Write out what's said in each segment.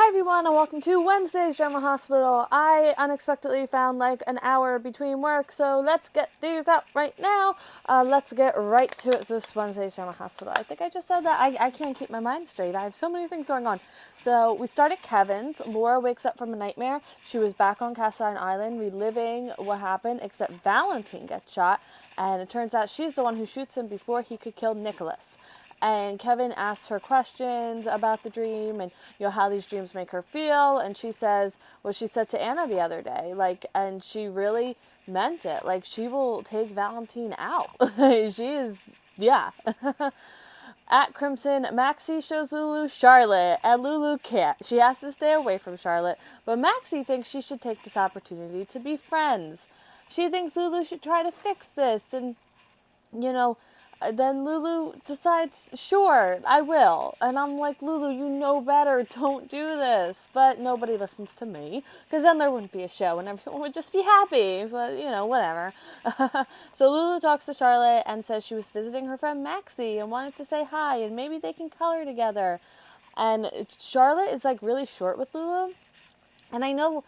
Hi everyone and welcome to Wednesday's Drama Hospital. I unexpectedly found like an hour between work, so let's get these out right now. Let's get right to it. So this is Wednesday's Drama Hospital. I think I just said that. I can't keep my mind straight. I have so many things going on. So we start at Kevin's. Laura wakes up from a nightmare. She was back on Cassie Island reliving what happened, except Valentine gets shot, and it turns out she's the one who shoots him before he could kill Nicholas. And Kevin asks her questions about the dream and, how these dreams make her feel. And she says what she said to Anna the other day. And she really meant it. She will take Valentine out. She is, yeah. At Crimson, Maxie shows Lulu Charlotte, and Lulu can't. She has to stay away from Charlotte, but Maxie thinks she should take this opportunity to be friends. She thinks Lulu should try to fix this, and, then Lulu decides, sure, I will. And I'm like, Lulu, you know better. Don't do this. But nobody listens to me. Because then there wouldn't be a show and everyone would just be happy. But, whatever. So Lulu talks to Charlotte and says she was visiting her friend Maxie and wanted to say hi. And maybe they can color together. And Charlotte is, really short with Lulu. And I know,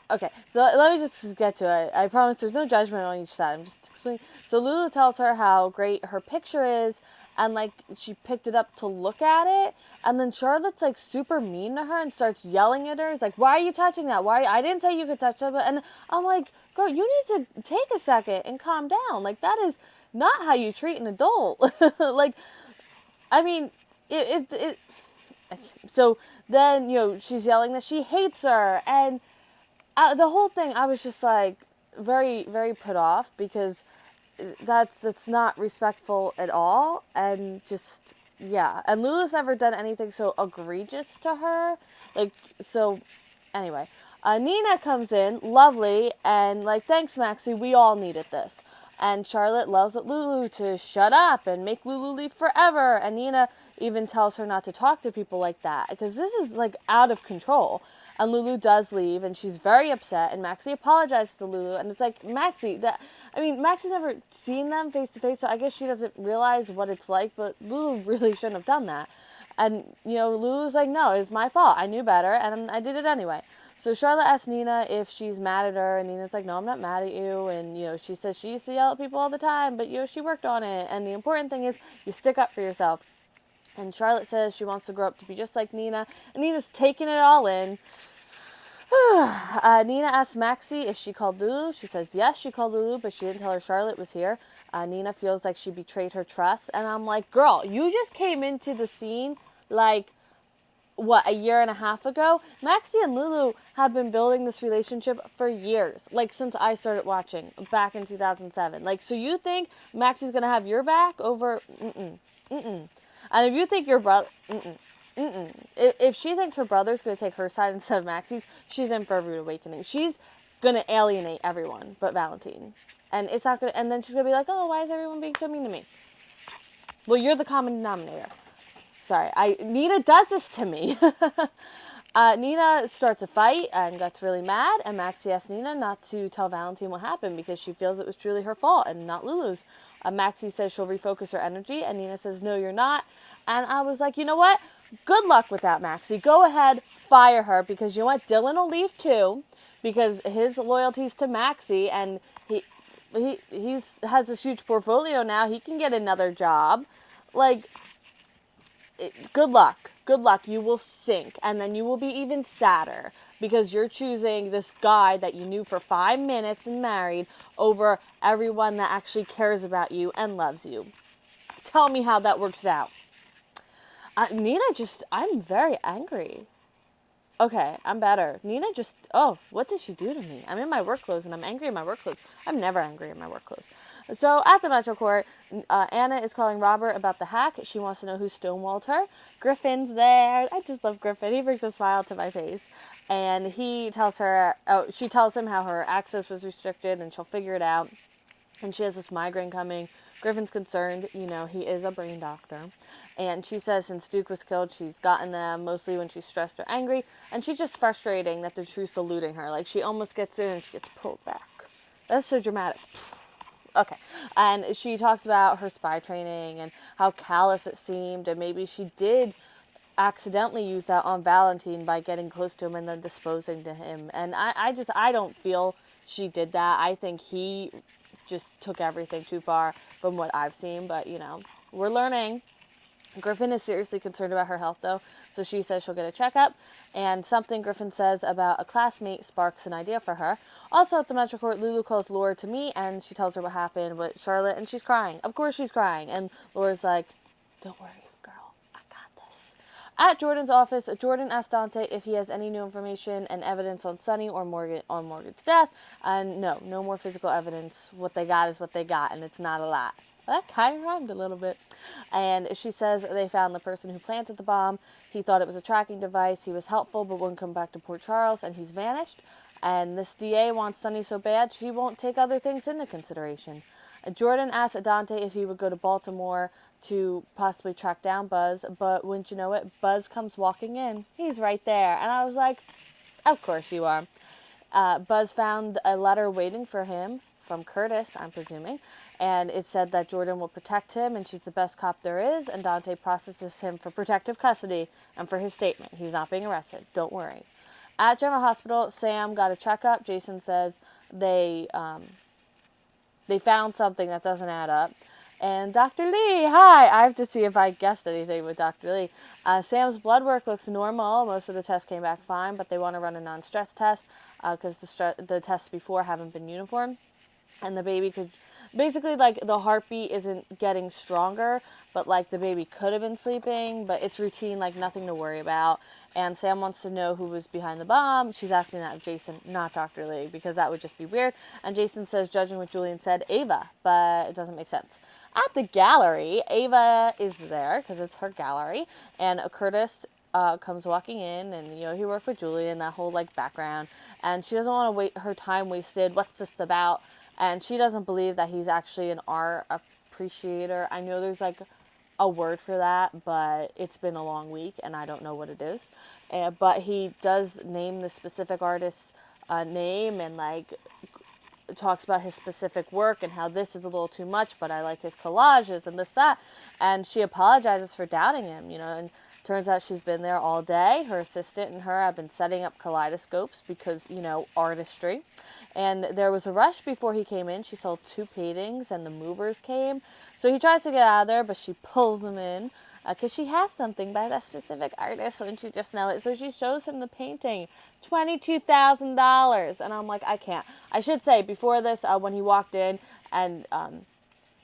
okay, so let me just get to it. I promise there's no judgment on each side. I'm just explaining. So Lulu tells her how great her picture is, and, she picked it up to look at it, and then Charlotte's, super mean to her and starts yelling at her. It's like, why are you touching that? I didn't say you could touch that. And I'm like, girl, you need to take a second and calm down. That is not how you treat an adult. I mean, so then, she's yelling that she hates her, and the whole thing, I was just very, very put off because that's not respectful at all. And just, yeah. And Lulu's never done anything so egregious to her. So anyway, Nina comes in, lovely, and thanks, Maxie, we all needed this. And Charlotte yells at Lulu to shut up and make Lulu leave forever. And Nina even tells her not to talk to people like that because this is out of control. And Lulu does leave, and she's very upset, and Maxie apologizes to Lulu, and it's Maxie, Maxie's never seen them face to face, so I guess she doesn't realize what it's like, but Lulu really shouldn't have done that. And, Lulu's no, it's my fault, I knew better, and I did it anyway. So Charlotte asks Nina if she's mad at her, and Nina's no, I'm not mad at you, and, she says she used to yell at people all the time, but, she worked on it, and the important thing is you stick up for yourself. And Charlotte says she wants to grow up to be just like Nina. And Nina's taking it all in. Nina asks Maxie if she called Lulu. She says yes, she called Lulu, but she didn't tell her Charlotte was here. Nina feels like she betrayed her trust. And I'm like, girl, you just came into the scene a year and a half ago? Maxie and Lulu have been building this relationship for years. Since I started watching back in 2007. So you think Maxie's going to have your back over... And if you think your brother... If she thinks her brother's going to take her side instead of Maxie's, she's in for a rude awakening. She's going to alienate everyone but Valentine. And it's not going to... And then she's going to be like, oh, why is everyone being so mean to me? Well, you're the common denominator. Sorry. Nina does this to me. Nina starts a fight and gets really mad. And Maxie asks Nina not to tell Valentine what happened because she feels it was truly her fault and not Lulu's. Maxie says she'll refocus her energy, and Nina says, no, you're not. And I was like, you know what? Good luck with that, Maxie. Go ahead, fire her, because you know what? Dylan will leave too, because his loyalty's to Maxie, and he has a huge portfolio now. He can get another job. Good luck. Good luck. You will sink, and then you will be even sadder because you're choosing this guy that you knew for 5 minutes and married over everyone that actually cares about you and loves you. Tell me how that works out. Nina I'm very angry. Okay, I'm better. Nina what did she do to me? I'm in my work clothes and I'm angry in my work clothes. I'm never angry in my work clothes. So at the Metro Court, Anna is calling Robert about the hack. She wants to know who stonewalled her. Griffin's there. I just love Griffin. He brings a smile to my face. And she tells him how her access was restricted and she'll figure it out. And she has this migraine coming. Griffin's concerned, he is a brain doctor. And she says since Duke was killed, she's gotten them mostly when she's stressed or angry. And she's just frustrating that the truth's eluding her. She almost gets in and she gets pulled back. That's so dramatic. Okay. And she talks about her spy training and how callous it seemed. And maybe she did accidentally used that on Valentine by getting close to him and then disposing to him. And I don't feel she did that. I think he just took everything too far from what I've seen. But, we're learning. Griffin is seriously concerned about her health, though, so she says she'll get a checkup, and something Griffin says about a classmate sparks an idea for her. Also at the Metro Court, Lulu calls Laura to meet, and she tells her what happened with Charlotte, and she's crying. Of course she's crying, and Laura's like, don't worry, girl, I got this. At Jordan's office, Jordan asks Dante if he has any new information and evidence on Sonny or Morgan's death, and no more physical evidence. What they got is what they got, and it's not a lot. That kind of rhymed a little bit. And she says they found the person who planted the bomb. He thought it was a tracking device. He was helpful, but wouldn't come back to Port Charles, and he's vanished. And this DA wants Sonny so bad, she won't take other things into consideration. Jordan asks Dante if he would go to Baltimore to possibly track down Buzz, but wouldn't you know it, Buzz comes walking in. He's right there. And I was like, of course you are. Buzz found a letter waiting for him from Curtis, I'm presuming, and it said that Jordan will protect him and she's the best cop there is, and Dante processes him for protective custody and for his statement. He's not being arrested. Don't worry. At General Hospital, Sam got a checkup. Jason says they found something that doesn't add up. And Dr. Lee, hi! I have to see if I guessed anything with Dr. Lee. Sam's blood work looks normal. Most of the tests came back fine, but they want to run a non-stress test because the tests before haven't been uniform. And the baby could, basically, like, the heartbeat isn't getting stronger, but, like, the baby could have been sleeping, but it's routine, like, nothing to worry about. And Sam wants to know who was behind the bomb. She's asking that of Jason, not Dr. Lee, because that would just be weird. And Jason says, judging what Julian said, Ava, but it doesn't make sense. At the gallery, Ava is there, because it's her gallery, and Curtis comes walking in, and, he worked with Julian, that whole, like, background, and she doesn't want to wait her time wasted. What's this about? And she doesn't believe that he's actually an art appreciator. I know there's, like, a word for that, but it's been a long week, and I don't know what it is. But he does name the specific artist's name and, like, talks about his specific work and how this is a little too much, but I like his collages and this, that. And she apologizes for doubting him, and turns out she's been there all day. Her assistant and her have been setting up kaleidoscopes because, artistry. And there was a rush before he came in. She sold 2 paintings and the movers came. So he tries to get out of there, but she pulls him in because she has something by that specific artist. Wouldn't you just know it? So she shows him the painting, $22,000. And I'm like, I can't. I should say, before this, when he walked in and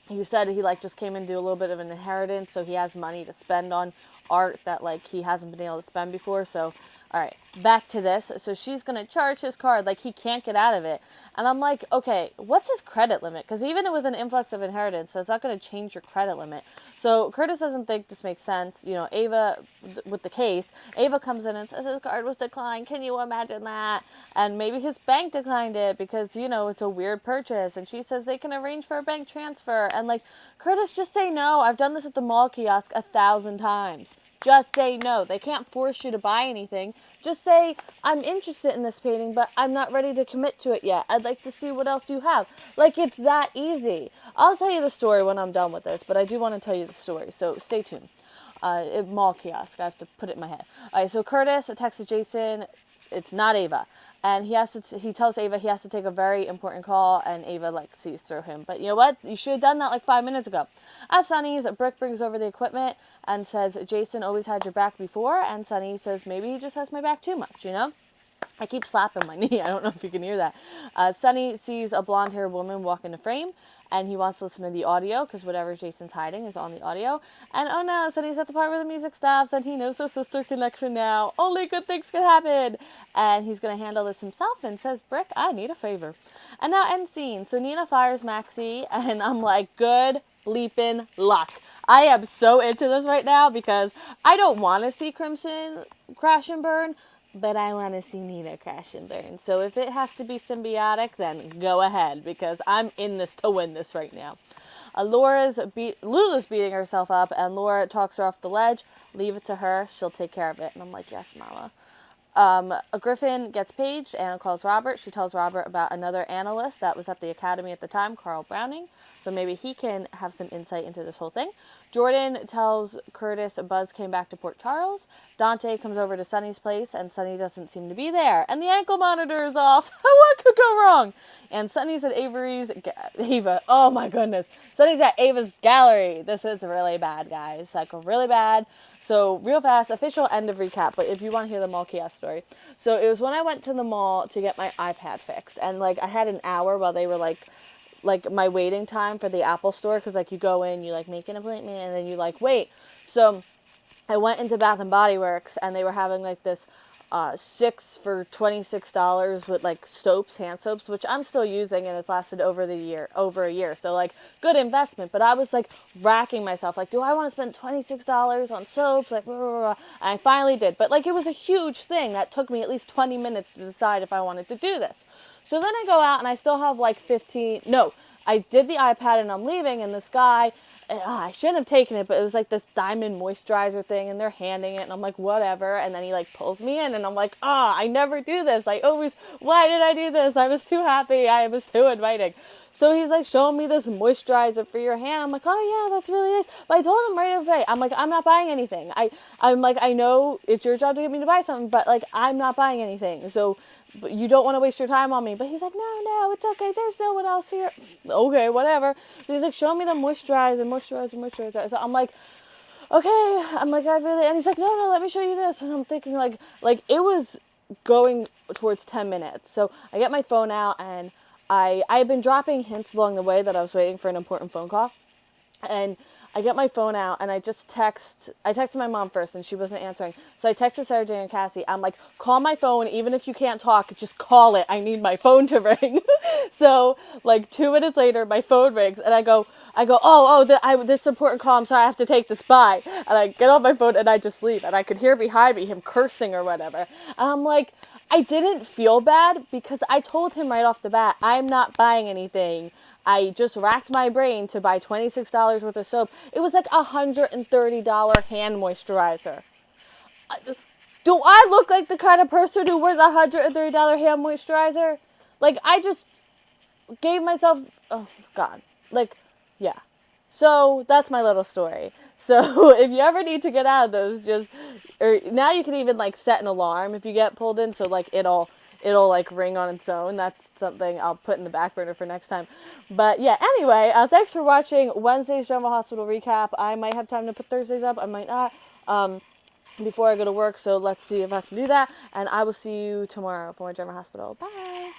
he said he, like, just came in to do a little bit of an inheritance, so he has money to spend on art that, like, he hasn't been able to spend before. So, all right, back to this. So she's going to charge his card, like, he can't get out of it. And I'm like, okay, what's his credit limit? Because even with an influx of inheritance, that's not going to change your credit limit. So Curtis doesn't think this makes sense. Ava, with the case, Ava comes in and says his card was declined. Can you imagine that? And maybe his bank declined it because, it's a weird purchase. And she says they can arrange for a bank transfer. And, like, Curtis, just say no. I've done this at the mall kiosk 1,000 times. Just say no. They can't force you to buy anything. Just say, I'm interested in this painting, but I'm not ready to commit to it yet. I'd like to see what else you have. Like, it's that easy. I'll tell you the story when I'm done with this, but I do want to tell you the story, so stay tuned. Mall kiosk. I have to put it in my head. All right, so Curtis texts Jason. It's not Ava. And he tells Ava he has to take a very important call, and Ava, like, sees through him. But you know what? You should have done that, like, 5 minutes ago. At Sonny's, Brick brings over the equipment and says, Jason always had your back before. And Sonny says, maybe he just has my back too much, I keep slapping my knee. I don't know if you can hear that. Sonny sees a blonde-haired woman walk in the frame, and he wants to listen to the audio, because whatever Jason's hiding is on the audio. And oh no, Sonny's at the part where the music stops, and he knows the sister connection now. Only good things can happen. And he's going to handle this himself, and says, Brick, I need a favor. And now end scene. So Nina fires Maxie, and I'm like, good bleeping luck. I am so into this right now, because I don't want to see Crimson crash and burn, but I want to see Nina crash and burn. So if it has to be symbiotic, then go ahead, because I'm in this to win this right now. Lulu's beating herself up, and Laura talks her off the ledge. Leave it to her. She'll take care of it. And I'm like, yes, mama. A Griffin gets paged. Anna calls Robert. She tells Robert about another analyst that was at the academy at the time, Carl Browning. So maybe he can have some insight into this whole thing. Jordan tells Curtis Buzz came back to Port Charles. Dante comes over to Sunny's place, and Sunny doesn't seem to be there. And the ankle monitor is off. What could go wrong? And Sunny's at Ava. Oh my goodness. Sunny's at Ava's gallery. This is really bad, guys. Like, really bad. So, real fast, official end of recap, but if you want to hear the mall kiosk story. So, it was when I went to the mall to get my iPad fixed, and, like, I had an hour while they were, like my waiting time for the Apple store, because, like, you go in, you, like, make an appointment, and then you, like, wait. So, I went into Bath and Body Works, and they were having, like, this 6 for $26 with, like, soaps, hand soaps, which I'm still using, and it's lasted over a year. So, like, good investment. But I was, like, racking myself, like, do I want to spend $26 on soaps? Like, blah, blah, blah. And I finally did. But, like, it was a huge thing that took me at least 20 minutes to decide if I wanted to do this. So then I go out, and I still have, like, I did the iPad, and I'm leaving, and this guy, I shouldn't have taken it, but it was like this diamond moisturizer thing, and they're handing it, and I'm like, whatever, and then he, like, pulls me in, and I'm like, I never do this, why did I do this? I was too happy, I was too inviting. So he's, like, showing me this moisturizer for your hand. I'm like, oh, yeah, that's really nice. But I told him right away, I'm like, I'm not buying anything. I'm like, I know it's your job to get me to buy something, but, like, I'm not buying anything. So you don't want to waste your time on me. But he's like, no, it's okay. There's no one else here. Okay, whatever. So he's like, show me the moisturizer. So I'm like, okay. I'm like, and he's like, no, let me show you this. And I'm thinking, like it was going towards 10 minutes. So I get my phone out, and I had been dropping hints along the way that I was waiting for an important phone call. And I get my phone out, and I texted my mom first, and she wasn't answering. So I texted Sarah Jane and Cassie. I'm like, call my phone, even if you can't talk, just call it. I need my phone to ring. So, like, 2 minutes later, my phone rings, and I go, this important call, I'm sorry, I have to take this, bye. And I get on my phone, and I just leave. And I could hear behind me him cursing or whatever. And I'm like, I didn't feel bad, because I told him right off the bat, I'm not buying anything. I just racked my brain to buy $26 worth of soap. It was like $130 hand moisturizer. Do I look like the kind of person who wears $130 hand moisturizer? Like, I just gave myself, oh God, like, yeah. So that's my little story. So if you ever need to get out of those, now you can even, like, set an alarm if you get pulled in, so, like, it'll like ring on its own. That's something I'll put in the back burner for next time. But yeah, anyway, thanks for watching Wednesday's General Hospital recap. I might have time to put Thursdays up, I might not, before I go to work, so let's see if I can do that, and I will see you tomorrow for more General Hospital. Bye!